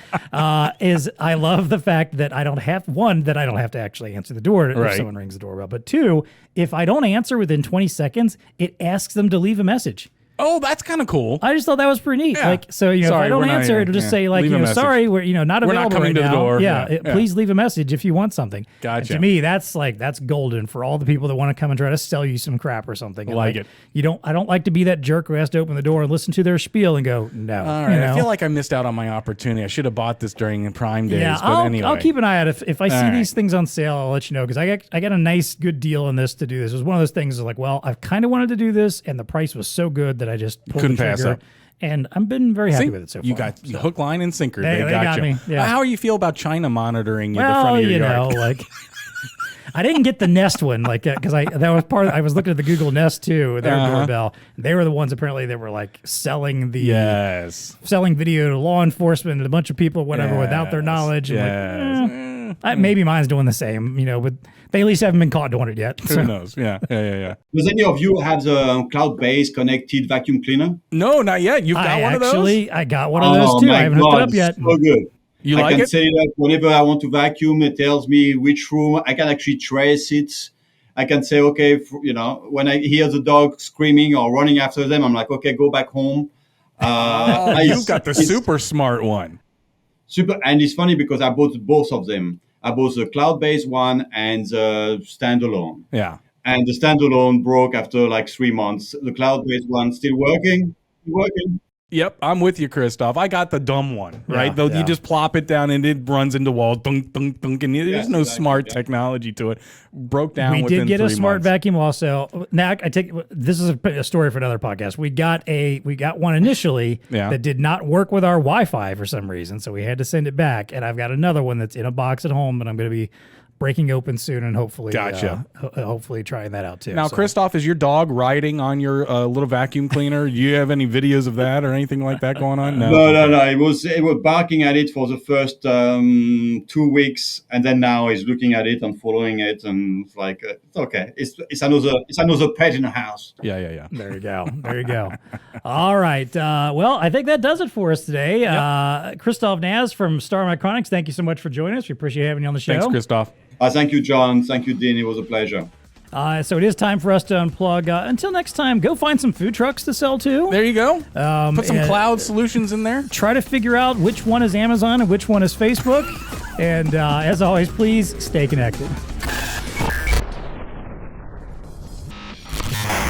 is I love the fact that I don't have to actually answer the door if someone rings the doorbell. But two, if I don't answer within 20 seconds, it asks them to leave a message. Oh, that's kind of cool. I just thought that was pretty neat. Yeah. Like, so, if I don't answer, it'll just say, like, sorry, we're, not available not coming right to now. the door. Yeah, please leave a message if you want something. Gotcha. And to me, that's golden for all the people that want to come and try to sell you some crap or something. I like it. I don't like to be that jerk who has to open the door and listen to their spiel and go, no. All right. I feel like I missed out on my opportunity. I should have bought this during the Prime days. Yeah, I'll keep an eye out. If I see these things on sale, I'll let you know, because I got a nice, good deal on this to do this. It was one of those things like, well, I've kind of wanted to do this, and the price was so good that I just couldn't pass up. And I've been very happy with it so far. You got hook, line, and sinker. They got you. Me. Yeah. How do you feel about China monitoring the front of your yard? Like, I didn't get the Nest one, like, because that was part of, I was looking at the Google Nest too, their doorbell. They were the ones apparently that were like selling video to law enforcement and a bunch of people, whatever, without their knowledge. And maybe mine's doing the same, but they at least haven't been caught doing it yet. Who knows? Yeah. Does any of you have the cloud-based connected vacuum cleaner? No, not yet. You've got one of those? I got one of those too. I haven't hooked it up yet. So good. I can set it up whenever I want to vacuum. It tells me which room. I can actually trace it. I can say, okay, when I hear the dog screaming or running after them, I'm like, okay, go back home. You've got the super smart one. And it's funny because I bought both of them. I bought the cloud-based one and the standalone. Yeah. And the standalone broke after like 3 months. The cloud-based one still working. Yep, I'm with you, Christophe. I got the dumb one, right? Though you just plop it down and it runs into walls, dunk, dunk, dunk, and there's no smart technology to it. Broke down. We within did get 3 a smart months. vacuum also. Now this is a story for another podcast. We got one initially that did not work with our Wi-Fi for some reason, so we had to send it back. And I've got another one that's in a box at home, and I'm going to be breaking open soon, and hopefully, hopefully trying that out too. Now, Christophe, is your dog riding on your little vacuum cleaner? Do you have any videos of that or anything like that going on? No. It was barking at it for the first 2 weeks, and then now he's looking at it and following it, and it's like it's okay. It's another pet in the house. Yeah. There you go. All right. Well, I think that does it for us today. Christophe Naasz from Star Micronics, thank you so much for joining us. We appreciate having you on the show. Thanks, Christophe. Thank you, John. Thank you, Dean. It was a pleasure. So it is time for us to unplug. Until next time, go find some food trucks to sell to. There you go. Put some cloud solutions in there. Try to figure out which one is Amazon and which one is Facebook. And as always, please stay connected.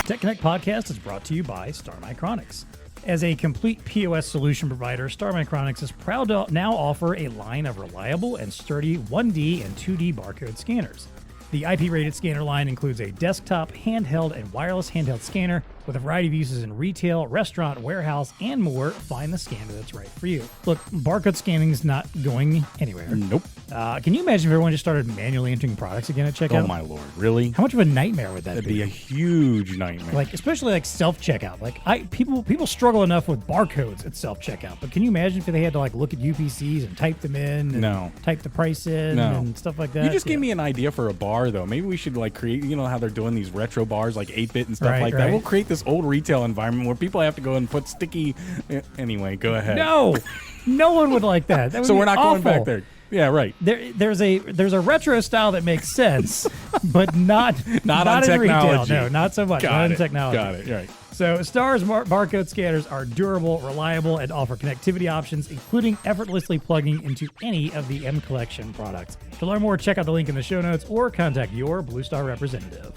TEConnect podcast is brought to you by Star Micronics. As a complete POS solution provider, Star Micronics is proud to now offer a line of reliable and sturdy 1D and 2D barcode scanners. The IP-rated scanner line includes a desktop, handheld, and wireless handheld scanner with a variety of uses in retail, restaurant, warehouse, and more. Find the scanner that's right for you. Look, barcode scanning is not going anywhere. Nope. Can you imagine if everyone just started manually entering products again at checkout? Oh my lord, really? How much of a nightmare would that be? That'd be a huge nightmare. Like, especially like self-checkout. Like people struggle enough with barcodes at self-checkout, but can you imagine if they had to like look at UPCs and type them in and type the price in and stuff like that? You just gave me an idea for a bar though. Maybe we should like create, how they're doing these retro bars like 8-bit and stuff like that. We'll create this old retail environment where people have to go and put sticky anyway, go ahead. No one would like that. That would so be we're not awful. going back there. Yeah, right. There's a retro style that makes sense, but not on in technology. retail. No, not so much. Not in technology. Got it. Right. So Star's barcode scanners are durable, reliable, and offer connectivity options, including effortlessly plugging into any of the M Collection products. To learn more, check out the link in the show notes or contact your BlueStar representative.